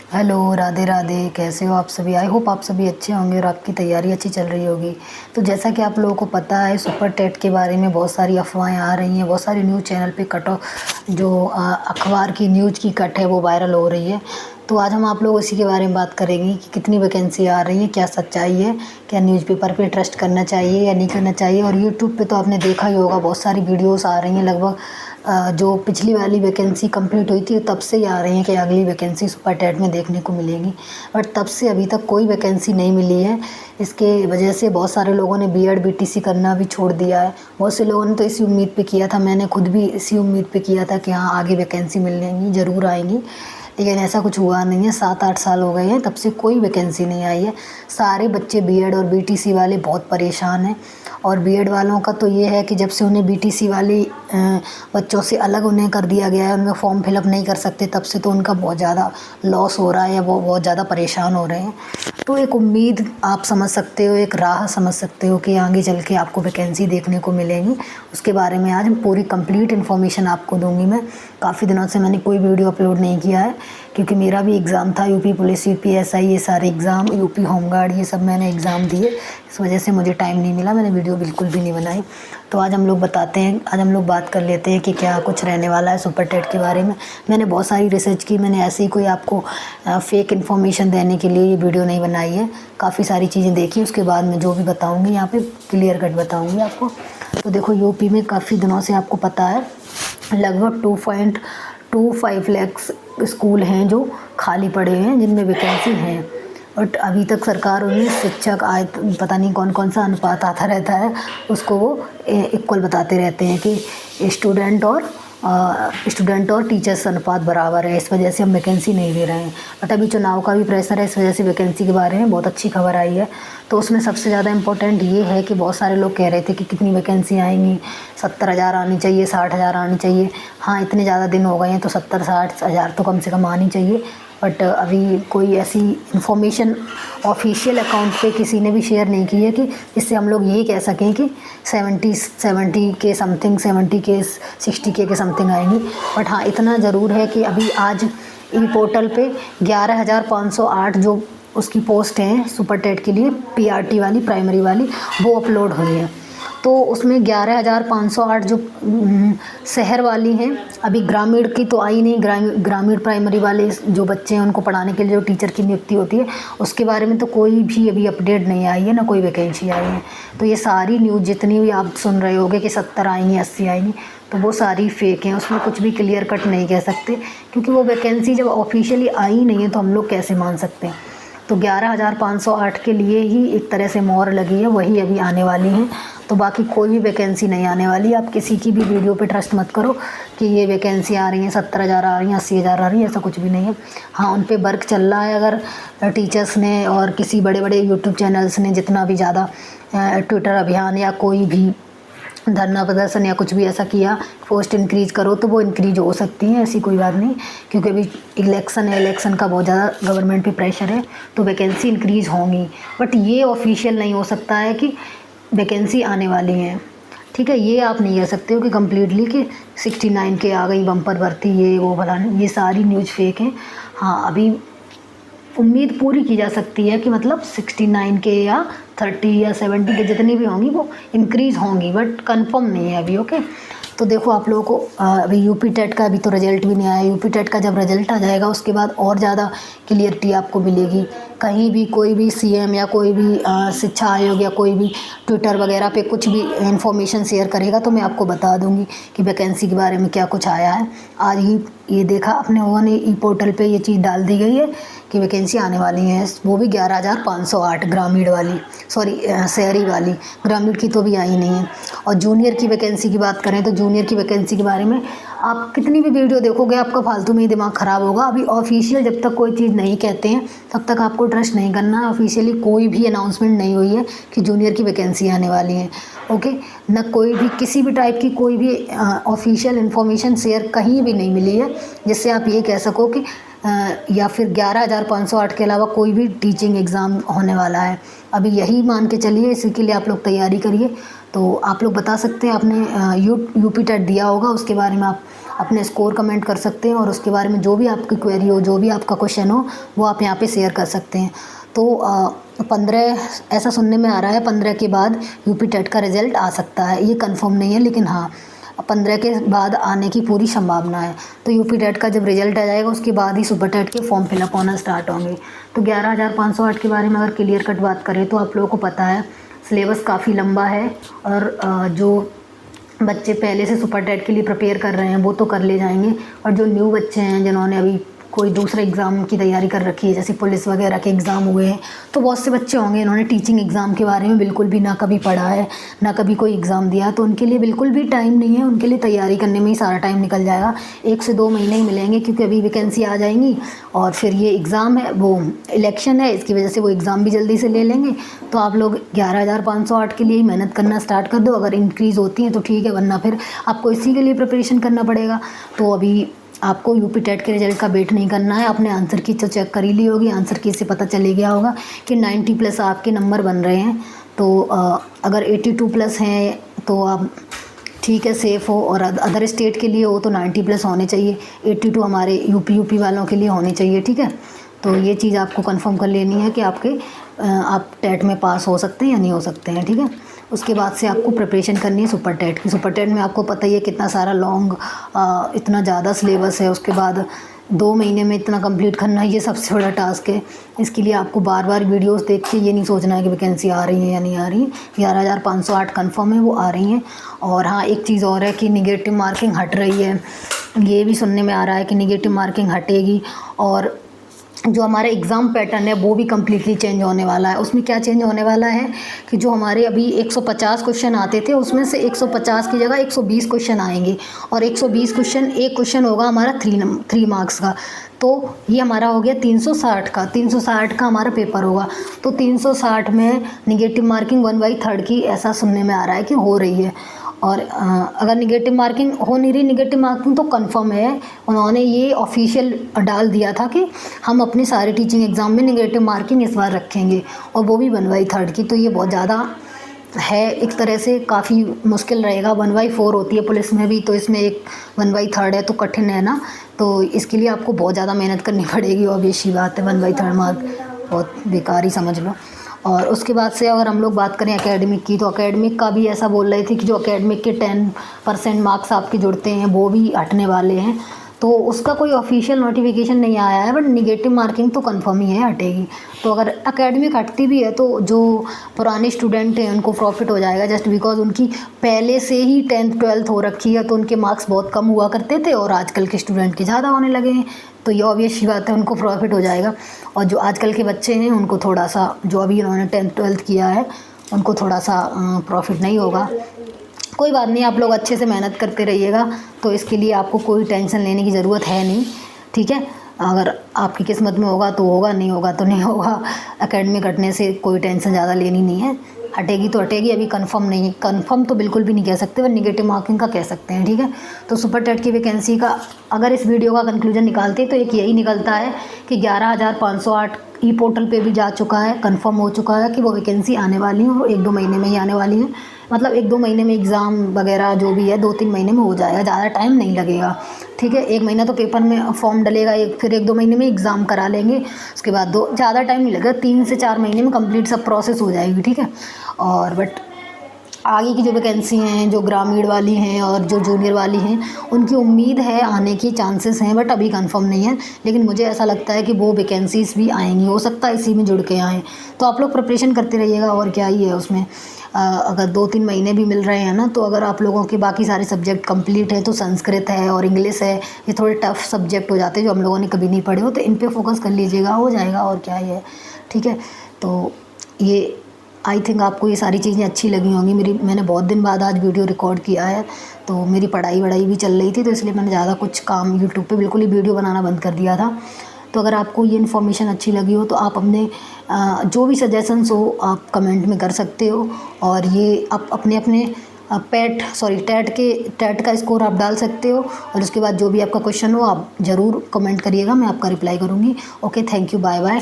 Hello, Radhe Radhe. कैसे हो आप सभी? आई होप आप सभी अच्छे होंगे और आपकी तैयारी अच्छी चल रही होगी। तो जैसा कि आप लोगों को पता है, सुपर टेट के बारे में बहुत सारी अफ़वाहें आ रही हैं, बहुत सारी न्यूज़ चैनल पे जो अखबार की न्यूज़ की कट है वो वायरल हो रही है। तो आज हम आप लोग इसी के बारे में बात करेंगे कि कितनी वैकेंसी आ रही है, क्या सच्चाई है, क्या न्यूज़पेपर पे ट्रस्ट करना चाहिए या नहीं करना चाहिए। और यूट्यूब पे तो आपने देखा ही होगा, बहुत सारी वीडियोस आ रही हैं। लगभग जो पिछली वाली वैकेंसी कंप्लीट हुई थी तब से ही आ रही हैं कि अगली वैकेंसी सुपर टेट में देखने को मिलेगी, बट तब से अभी तक कोई वैकेंसी नहीं मिली है। इसके वजह से बहुत सारे लोगों ने बीएड बीटीसी करना भी छोड़ दिया है। बहुत से लोगों ने तो इसी उम्मीद पे किया था, मैंने खुद भी इसी उम्मीद पे किया था कि हाँ आगे वैकेंसी मिलेंगी, ज़रूर आएंगी। लेकिन ऐसा कुछ हुआ नहीं है। 7-8 साल हो गए हैं, तब से कोई वैकेंसी नहीं आई है। सारे बच्चे बीएड और बीटीसी वाले बहुत परेशान हैं। और बीएड वालों का तो ये है कि जब से उन्हें बीटीसी वाली बच्चों से अलग उन्हें कर दिया गया है, उनमें फॉर्म फिलअप नहीं कर सकते, तब से तो उनका बहुत ज़्यादा लॉस हो रहा है या वो बहुत ज़्यादा परेशान हो रहे हैं। तो एक उम्मीद आप समझ सकते हो, एक राह समझ सकते हो कि आगे चल के आपको वैकेंसी देखने को मिलेगी। उसके बारे में आज पूरी कंप्लीट इन्फॉर्मेशन आपको दूंगी मैं। काफ़ी दिनों से मैंने कोई वीडियो अपलोड नहीं किया है, क्योंकि मेरा भी एग्ज़ाम था, यूपी पुलिस, यूपी एसआई, ये सारे एग्ज़ाम, यूपी होमगार्ड, ये सब मैंने एग्ज़ाम दिए। इस वजह से मुझे टाइम नहीं मिला, मैंने वीडियो बिल्कुल भी नहीं बनाई। तो आज हम लोग आज हम लोग बात कर लेते हैं कि क्या कुछ रहने वाला है सुपर टेट के बारे में। मैंने बहुत सारी रिसर्च की, मैंने ऐसे ही कोई आपको फेक इन्फॉर्मेशन देने के लिए ये वीडियो नहीं बनाई है। काफ़ी सारी चीज़ें देखी, उसके बाद मैं जो भी बताऊँगी यहाँ पे क्लियर कट बताऊँगी आपको। तो देखो, यूपी में काफ़ी दिनों से आपको पता है लगभग 2.25 लाख स्कूल हैं जो खाली पड़े हैं, जिनमें वैकेंसी हैं। बट अभी तक सरकार उन्हें शिक्षक आए, पता नहीं कौन कौन सा अनुपात आता रहता है, उसको वो इक्वल बताते रहते हैं कि स्टूडेंट और टीचर्स अनुपात बराबर है। इस वजह से हम वैकेंसी नहीं दे रहे हैं। बट अभी चुनाव का भी प्रेशर है, इस वजह से वैकेंसी के बारे में बहुत अच्छी खबर आई है। तो उसमें सबसे ज़्यादा इम्पोर्टेंट ये है कि बहुत सारे लोग कह रहे थे कि कितनी वैकेंसी आएंगी, 70,000 आनी चाहिए, 60,000 आनी चाहिए। हाँ, इतने ज़्यादा दिन हो गए हैं तो 70-60 हज़ार तो कम से कम आनी चाहिए। बट अभी कोई ऐसी इन्फॉर्मेशन ऑफिशियल अकाउंट पे किसी ने भी शेयर नहीं की है कि इससे हम लोग यही कह सकें कि 70 के समथिंग, 70 के 60 के समथिंग आएंगी। बट हाँ, इतना ज़रूर है कि अभी आज ई पोर्टल पे 11,508 जो उसकी पोस्ट हैं सुपर टेट के लिए, पीआरटी वाली, प्राइमरी वाली, वो अपलोड हुई है। तो उसमें 11,508 जो शहर वाली हैं, अभी ग्रामीण की तो आई नहीं। ग्रामीण प्राइमरी वाले जो बच्चे हैं उनको पढ़ाने के लिए जो टीचर की नियुक्ति होती है, उसके बारे में तो कोई भी अभी अपडेट नहीं आई है, ना कोई वैकेंसी आई है। तो ये सारी न्यूज़ जितनी भी आप सुन रहे होगे कि 70 आएंगी, 80 आएंगी, तो वो सारी फेक हैं। उसमें कुछ भी क्लियर कट नहीं कह सकते, क्योंकि वो वैकेंसी जब ऑफिशियली आई नहीं है तो हम लोग कैसे मान सकते हैं। तो 11,508 के लिए ही एक तरह से मोहर लगी है, वही अभी आने वाली हैं। तो बाकी कोई भी वैकेंसी नहीं आने वाली। आप किसी की भी वीडियो पे ट्रस्ट मत करो कि ये वैकेंसी आ रही है, 70,000 आ रही हैं, 80,000 आ रही है, ऐसा कुछ भी नहीं है। हाँ, उन पे वर्क चल रहा है। अगर टीचर्स ने और किसी बड़े बड़े यूट्यूब चैनल्स ने जितना भी ज़्यादा ट्विटर अभियान या कोई भी धरना प्रदर्शन या कुछ भी ऐसा किया, पोस्ट इंक्रीज़ करो, तो वो इंक्रीज हो सकती है, ऐसी कोई बात नहीं। क्योंकि अभी इलेक्शन है, इलेक्शन का बहुत ज़्यादा गवर्नमेंट पे प्रेशर है, तो वैकेंसी इंक्रीज़ होंगी। बट ये ऑफिशियल नहीं हो सकता है कि वैकेंसी आने वाली है, ठीक है। ये आप नहीं कह सकते हो कि कम्प्लीटली कि 69 के आ गई बम्पर भर्ती, ये वो भला, ये सारी न्यूज़ फेक है। हाँ, अभी उम्मीद पूरी की जा सकती है कि मतलब 69 के या 30 या 70 के जितनी भी होंगी वो इंक्रीज़ होंगी, बट कंफर्म नहीं है अभी। ओके, तो देखो आप लोगों को अभी यूपी टेट का अभी तो रिजल्ट भी नहीं आया। यूपी टेट का जब रिजल्ट आ जाएगा उसके बाद और ज़्यादा क्लियरिटी आपको मिलेगी। कहीं भी कोई भी सीएम या कोई भी शिक्षा आयोग या कोई भी ट्विटर वगैरह पे कुछ भी इंफॉर्मेशन शेयर करेगा तो मैं आपको बता दूंगी कि वैकेंसी के बारे में क्या कुछ आया है। आज ही ये देखा अपने लोगों ने, ई पोर्टल पे ये चीज़ डाल दी गई है कि वैकेंसी आने वाली है, वो भी 11,508 ग्रामीण वाली, सॉरी शहरी वाली। ग्रामीण की तो भी आई नहीं है। और जूनियर की वैकेंसी की बात करें तो जूनियर की वैकेंसी के बारे में आप कितनी भी वीडियो देखोगे आपका फालतू में ही दिमाग ख़राब होगा। अभी ऑफिशियल जब तक कोई चीज़ नहीं कहते हैं तब तक आपको ट्रस्ट नहीं करना है। ऑफिशियली कोई भी अनाउंसमेंट नहीं हुई है कि जूनियर की वैकेंसी आने वाली है। ओके, न कोई भी किसी भी टाइप की कोई भी ऑफिशियल इन्फॉर्मेशन शेयर कहीं भी नहीं मिली है जिससे आप ये कह सको कि या फिर 11,508 के अलावा कोई भी टीचिंग एग्ज़ाम होने वाला है। अभी यही मान के चलिए, इसी के लिए आप लोग तैयारी करिए। तो आप लोग बता सकते हैं, आपने यूपी टेट दिया होगा, उसके बारे में आप अपने स्कोर कमेंट कर सकते हैं और उसके बारे में जो भी आपकी क्वेरी हो, जो भी आपका क्वेश्चन हो, वो आप यहाँ पे शेयर कर सकते हैं। तो 15 ऐसा सुनने में आ रहा है 15 के बाद यूपी टेट का रिज़ल्ट आ सकता है। ये कंफर्म नहीं है, लेकिन हाँ 15 के बाद आने की पूरी संभावना है। तो यूपी टेट का जब रिज़ल्ट आ जाएगा उसके बाद ही सुपर टेट के फॉर्म फिलअप होना स्टार्ट होंगे। तो 11,508 के बारे में अगर क्लियर कट बात करें तो आप लोगों को पता है सिलेबस काफ़ी लंबा है और जो बच्चे पहले से सुपर टेट के लिए प्रिपेयर कर रहे हैं वो तो कर ले जाएंगे, और जो न्यू बच्चे हैं जिन्होंने अभी कोई दूसरे एग्ज़ाम की तैयारी कर रखी है, जैसे पुलिस वगैरह के एग्ज़ाम हुए हैं, तो बहुत से बच्चे होंगे इन्होंने टीचिंग एग्ज़ाम के बारे में बिल्कुल भी ना कभी पढ़ा है, ना कभी कोई एग्ज़ाम दिया, तो उनके लिए बिल्कुल भी टाइम नहीं है। उनके लिए तैयारी करने में ही सारा टाइम निकल जाएगा। 1 से 2 महीने ही मिलेंगे, क्योंकि अभी वैकेंसी आ जाएंगी और फिर ये एग्ज़ाम है, वो इलेक्शन है, इसकी वजह से वो एग्ज़ाम भी जल्दी से ले लेंगे। तो आप लोग 11,508 के लिए ही मेहनत करना स्टार्ट कर दो। अगर इंक्रीज़ होती है तो ठीक है, वरना फिर आपको इसी के लिए प्रिपरेशन करना पड़ेगा। तो अभी आपको यूपी टेट के रिज़ल्ट का वेट नहीं करना है। आपने आंसर की तो चेक कर ही ली होगी, आंसर की से पता चले गया होगा कि 90+ आपके नंबर बन रहे हैं। तो अगर 82+ हैं तो आप ठीक है, सेफ़ हो, और अदर स्टेट के लिए हो तो 90+ होने चाहिए। 82 हमारे यूपी वालों के लिए होने चाहिए, ठीक है। तो ये चीज़ आपको कंफर्म कर लेनी है कि आप टेट में पास हो सकते हैं या नहीं हो सकते हैं, ठीक है। उसके बाद से आपको प्रिपरेशन करनी है सुपर टेट की। सुपर टेट में आपको पता ही है कितना सारा लॉन्ग इतना ज़्यादा सिलेबस है। उसके बाद 2 महीने में इतना कंप्लीट करना, ये सबसे बड़ा टास्क है। इसके लिए आपको बार बार वीडियोस देख के ये नहीं सोचना है कि वैकेंसी आ रही है या नहीं आ रही है। 11,508 कन्फर्म है, वो आ रही हैं। और हाँ, एक चीज़ और है कि निगेटिव मार्किंग हट रही है। ये भी सुनने में आ रहा है कि निगेटिव मार्किंग हटेगी, और जो हमारा एग्ज़ाम पैटर्न है वो भी कम्प्लीटली चेंज होने वाला है। उसमें क्या चेंज होने वाला है कि जो हमारे अभी 150 क्वेश्चन आते थे, उसमें से 150 की जगह 120 क्वेश्चन आएंगे, और 120 क्वेश्चन, एक क्वेश्चन होगा हमारा 3 मार्क्स का। तो ये हमारा हो गया 360 का। 360 का हमारा पेपर होगा। तो 360 में निगेटिव मार्किंग 1/3 की ऐसा सुनने में आ रहा है कि हो रही है। और अगर निगेटिव मार्किंग हो नहीं रही, निगेटिव मार्किंग तो कंफर्म है। उन्होंने ये ऑफिशियल डाल दिया था कि हम अपने सारे टीचिंग एग्ज़ाम में निगेटिव मार्किंग इस बार रखेंगे, और वो भी 1/3 की। तो ये बहुत ज़्यादा है, एक तरह से काफ़ी मुश्किल रहेगा। 1/4 होती है पुलिस में भी, तो इसमें एक 1/3 है, तो कठिन है ना। तो इसके लिए आपको बहुत ज़्यादा मेहनत करनी पड़ेगी, ऑब्वियस सी बात है। 1/3 मार्क बहुत बेकार ही समझ लो। और उसके बाद से अगर हम लोग बात करें एकेडमिक की, तो एकेडमिक का भी ऐसा बोल रहे थे कि जो एकेडमिक के 10% मार्क्स आपके जुड़ते हैं वो भी हटने वाले हैं। तो उसका कोई ऑफिशियल नोटिफिकेशन नहीं आया है, बट निगेटिव मार्किंग तो कंफर्म ही है, हटेगी। तो अगर एकेडमिक हटती भी है तो जो पुराने स्टूडेंट हैं उनको प्रॉफिट हो जाएगा, जस्ट बिकॉज उनकी पहले से ही 10th 12th हो रखी है, तो उनके मार्क्स बहुत कम हुआ करते थे और आजकल के स्टूडेंट के ज़्यादा होने लगे हैं। तो ये ऑब्वियस सी बात है, उनको प्रॉफिट हो जाएगा। और जो आजकल के बच्चे हैं उनको थोड़ा सा, जो अभी उन्होंने 10th 12th किया है, उनको थोड़ा सा प्रॉफिट नहीं होगा। कोई बात नहीं, आप लोग अच्छे से मेहनत करते रहिएगा, तो इसके लिए आपको कोई टेंशन लेने की ज़रूरत है नहीं, ठीक है। अगर आपकी किस्मत में होगा तो होगा, नहीं होगा तो नहीं होगा। एकेडमिक हटने से कोई टेंशन ज़्यादा लेनी नहीं है। हटेगी तो हटेगी, अभी कंफर्म नहीं, कंफर्म तो बिल्कुल भी नहीं कह सकते, पर निगेटिव मार्किंग का कह सकते हैं, ठीक है। तो सुपर टेट की वैकेंसी का अगर इस वीडियो का कंक्लूजन निकालते हैं तो एक यही निकलता है कि 11,508 ई पोर्टल पे भी जा चुका है, कंफर्म हो चुका है कि वो वैकेंसी आने वाली है, और 1-2 महीने में ही आने वाली है। मतलब 1-2 महीने में एग्ज़ाम वगैरह जो भी है 2-3 महीने में हो जाएगा, ज़्यादा टाइम नहीं लगेगा, ठीक है। 1 महीना तो पेपर में फॉर्म डलेगा, फिर 1-2 महीने में एग्ज़ाम करा लेंगे, उसके बाद ज़्यादा टाइम नहीं लगेगा, 3 से 4 महीने में कंप्लीट सब प्रोसेस हो जाएगी, ठीक है। और बट आगे की जो वैकेंसी हैं, जो ग्रामीण वाली हैं और जो जूनियर वाली हैं, उनकी उम्मीद है, आने की चांसेस हैं, बट अभी कंफर्म नहीं है। लेकिन मुझे ऐसा लगता है कि वो वैकेंसीज़ भी आएंगी, हो सकता है इसी में जुड़ के आएँ। तो आप लोग प्रिपरेशन करते रहिएगा, और क्या ही है उसमें। अगर 2-3 महीने भी मिल रहे हैं ना, तो अगर आप लोगों के बाकी सारे सब्जेक्ट कंप्लीट है, तो संस्कृत है और इंग्लिश है, ये थोड़े टफ सब्जेक्ट हो जाते हैं जो हम लोगों ने कभी नहीं पढ़े हो, तो इन पे फोकस कर लीजिएगा, हो जाएगा, और क्या ही है, ठीक है। तो ये आई थिंक आपको ये सारी चीज़ें अच्छी लगी होंगी। मैंने बहुत दिन बाद आज वीडियो रिकॉर्ड किया है, तो मेरी पढ़ाई वढ़ाई भी चल रही थी, तो इसलिए मैंने ज़्यादा कुछ काम यूट्यूब पे बिल्कुल ही वीडियो बनाना बंद कर दिया था। तो अगर आपको ये इन्फॉर्मेशन अच्छी लगी हो तो आप अपने जो भी सजेशंस हो आप कमेंट में कर सकते हो, और ये आप अपने टेट का स्कोर आप डाल सकते हो, और उसके बाद जो भी आपका क्वेश्चन हो आप ज़रूर कमेंट करिएगा, मैं आपका रिप्लाई करूँगी। Okay, thank you, bye bye.